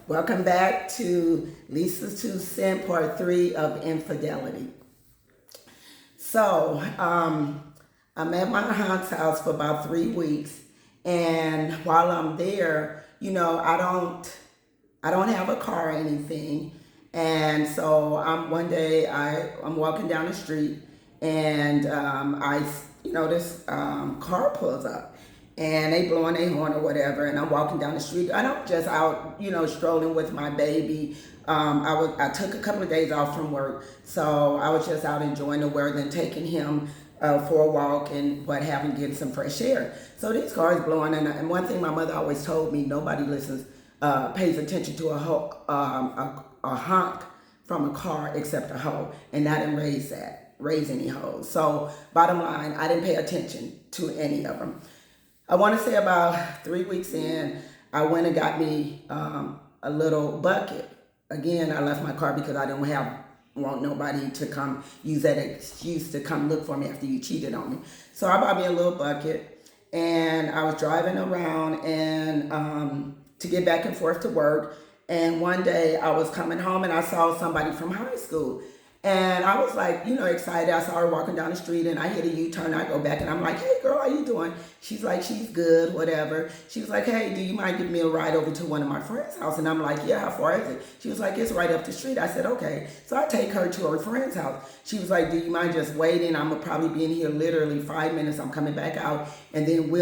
Welcome back to Lisa's 2 Cent Part 3 of Infidelity. I'm at my aunt's house for about 3 weeks, and while I'm there, I don't have a car or anything, and so one day I'm walking down the street, and this car pulls up, and they blowing their horn or whatever, and I'm walking down the street, and I'm just out, strolling with my baby. I took a couple of days off from work, so I was just out enjoying the weather and taking him for a walk and what have you, getting some fresh air. So these cars blowing, and one thing my mother always told me: nobody pays attention to a honk from a car except a hoe, and I didn't raise any hoes. So bottom line, I didn't pay attention to any of them. I want to say about 3 weeks in, I went and got me a little bucket. Again, I left my car because I didn't want nobody to come use that excuse to come look for me after you cheated on me. So I bought me a little bucket, and I was driving around and to get back and forth to work. And one day I was coming home and I saw somebody from high school. And I was like, excited. I saw her walking down the street and I hit a U-turn. I go back and I'm like, hey girl, how you doing? She's like, she's good, whatever. She was like, hey, do you mind giving me a ride over to one of my friends' house? And I'm like, yeah, how far is it? She was like, it's right up the street. I said, okay. So I take her to her friend's house. She was like, do you mind just waiting? I'm gonna probably be in here literally 5 minutes. I'm coming back out, and then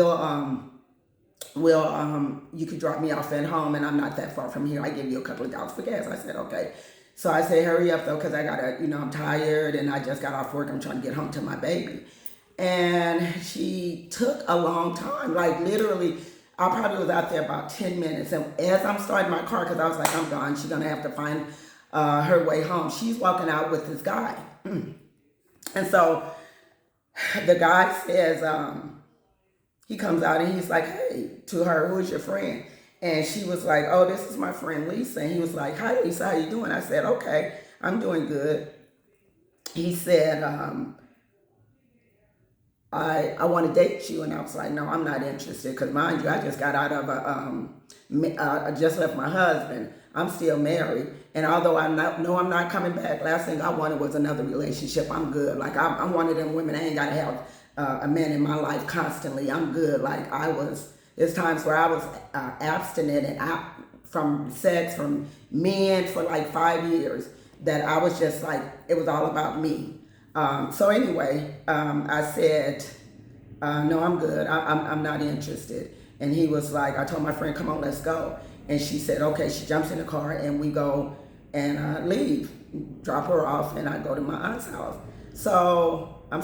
you could drop me off at home, and I'm not that far from here. I give you a couple of dollars for gas. I said, okay. So I say, hurry up though, because I gotta, I'm tired and I just got off work. I'm trying to get home to my baby. And she took a long time, like literally, I probably was out there about 10 minutes. And as I'm starting my car, because I was like, I'm gone, she's gonna have to find her way home. She's walking out with this guy. And so the guy says, he comes out and he's like, hey, to her, who's your friend? And she was like, oh, this is my friend Lisa. And he was like, hi Lisa, how you doing? I said, okay, I'm doing good. He said, I want to date you. And I was like, no, I'm not interested. Because mind you, I just got out of I just left my husband. I'm still married. And although I'm not coming back, last thing I wanted was another relationship. I'm good. Like I'm one of them women, I ain't got to have a man in my life constantly. I'm good. Like there's times where I was abstinent and out from sex, from men for like 5 years, that I was just like, it was all about me. So anyway, I said, no, I'm good. I'm not interested. And he was like, I told my friend, come on, let's go. And she said, okay. She jumps in the car and we go and leave, drop her off, and I go to my aunt's house. So I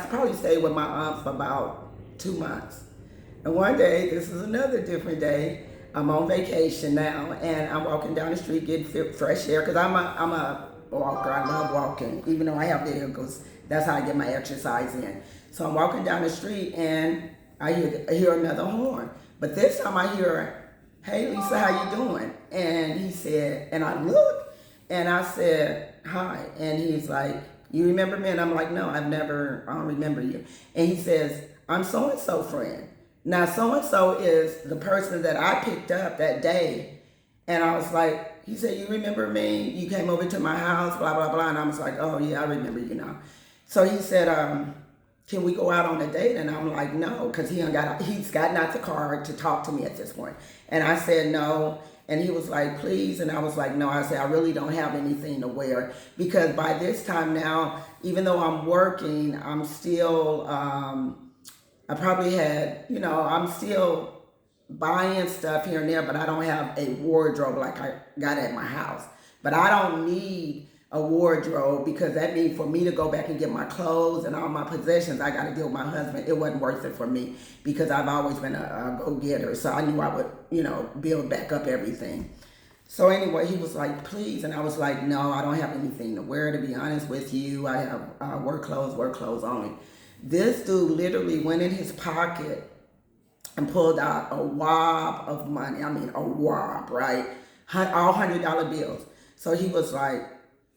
probably stayed with my aunt for about 2 months. And one day, this is another different day, I'm on vacation now, and I'm walking down the street getting fresh air, because I'm a walker. I love walking, even though I have vehicles. That's how I get my exercise in. So I'm walking down the street, and I hear another horn. But this time I hear, hey Lisa, how you doing? And he said, and I looked, and I said, hi. And he's like, you remember me? And I'm like, no, I don't remember you. And he says, I'm so-and-so friend. Now, so-and-so is the person that I picked up that day. And I was like, he said, you remember me? You came over to my house, blah, blah, blah. And I was like, oh, yeah, I remember you now. So he said, can we go out on a date? And I'm like, no, because he's gotten out the car to talk to me at this point. And I said, no. And he was like, please. And I was like, no. I said, I really don't have anything to wear. Because by this time now, even though I'm working, I'm still... I probably had, I'm still buying stuff here and there, but I don't have a wardrobe like I got at my house. But I don't need a wardrobe, because that means for me to go back and get my clothes and all my possessions, I got to deal with my husband. It wasn't worth it for me, because I've always been a go-getter. So I knew I would, build back up everything. So anyway, he was like, please. And I was like, no, I don't have anything to wear, to be honest with you. I have work clothes only. This dude literally went in his pocket and pulled out a wad of money. I mean, a wad, right? All $100 bills. So he was like,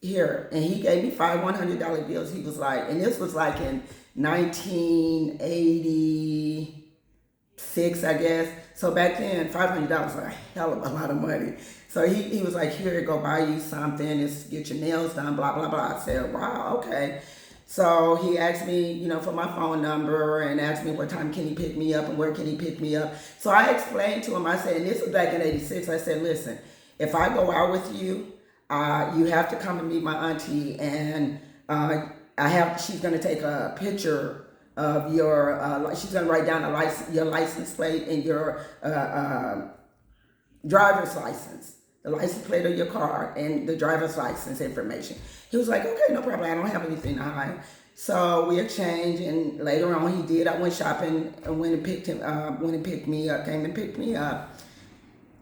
here. And he gave me 5 $100 bills. He was like, and this was like in 1986, I guess. So back then, $500 was a hell of a lot of money. So he was like, here, go buy you something, just get your nails done, blah, blah, blah. I said, wow, okay. So he asked me, for my phone number and asked me what time can he pick me up and where can he pick me up. So I explained to him, I said, and this was back in 86, I said, listen, if I go out with you, you have to come and meet my auntie, and she's going to take a picture of your, she's going to write down your license plate and your driver's license, the license plate of your car and the driver's license information. He was like, okay, no problem. I don't have anything to hide. So we exchanged, and later on he did. I went shopping and went and picked him, went and picked me up, came and picked me up.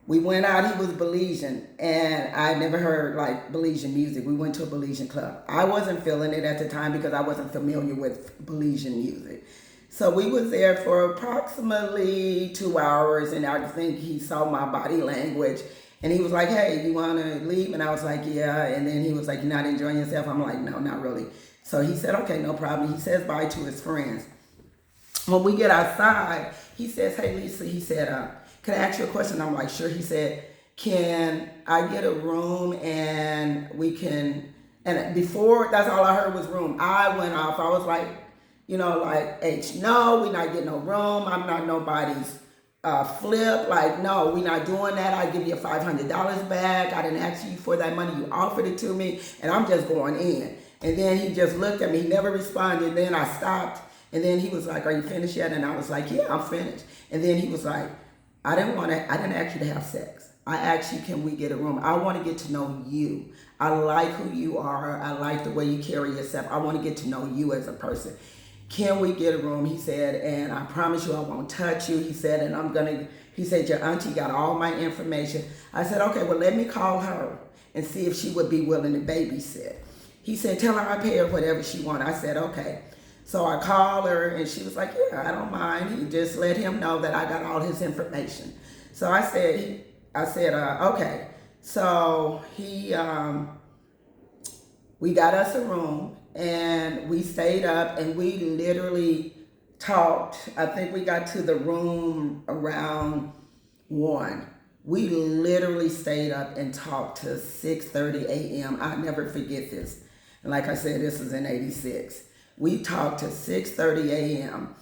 We went out, he was Belizean, and I never heard like Belizean music. We went to a Belizean club. I wasn't feeling it at the time because I wasn't familiar with Belizean music. So we was there for approximately 2 hours, and I think he saw my body language. And he was like, hey, you want to leave? And I was like, yeah. And then he was like, you're not enjoying yourself? I'm like, no, not really. So he said, okay, no problem. He says bye to his friends. When we get outside, he says, hey, Lisa, he said, can I ask you a question? I'm like, sure. He said, can I get a room and we can, and before, that's all I heard was room. I went off. I was like, no, we not getting no room. I'm not nobody's flip. Like, no, we not doing that. I give you $500 back. I didn't ask you for that money. You offered it to me, and I'm just going in. And then he just looked at me. He never responded. Then I stopped, and then he was like, are you finished yet? And I was like, yeah, I'm finished. And then he was like, I didn't ask you to have sex. I asked you, can we get a room? I want to get to know you. I like who you are. I like the way you carry yourself. I want to get to know you as a person. Can we get a room? He said, and I promise you I won't touch you. He said, and he said, your auntie got all my information. I said, okay, well, let me call her and see if she would be willing to babysit. He said, tell her I pay her whatever she wants. I said, okay. So I called her, and she was like, yeah, I don't mind. He just let him know that I got all his information. So I said, okay. So we got us a room, and we stayed up, and we literally talked. I think we got to the room around 1. We literally stayed up and talked to 6:30 a.m. I never forget this. And like I said, this was in 86. We talked to 6:30 a.m.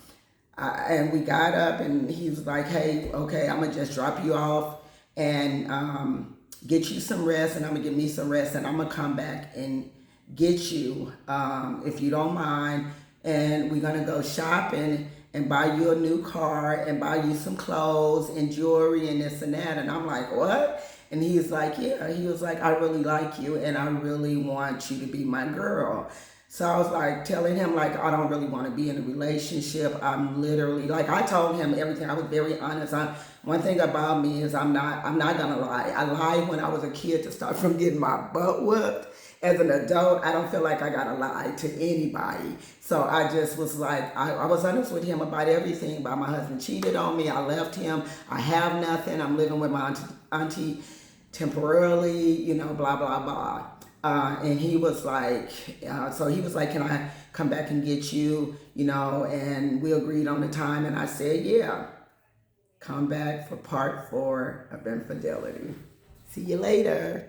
And we got up, and he was like, hey, okay, I'm going to just drop you off and get you some rest, and I'm going to get me some rest, and I'm going to come back and get you, if you don't mind, and we're going to go shopping and buy you a new car and buy you some clothes and jewelry and this and that. And I'm like, what? And he's like, yeah. He was like, I really like you, and I really want you to be my girl. So I was like telling him, like, I don't really want to be in a relationship. I'm literally, like, I told him everything. I was very honest. One thing about me is I'm not gonna lie. I lied when I was a kid to start from getting my butt whooped. As an adult, I don't feel like I gotta lie to anybody. So I just was like, I was honest with him about everything. About my husband cheated on me. I left him. I have nothing. I'm living with my auntie temporarily, blah, blah, blah. And he was like, can I come back and get you, and we agreed on the time. And I said, yeah, come back for part 4 of Infidelity. See you later.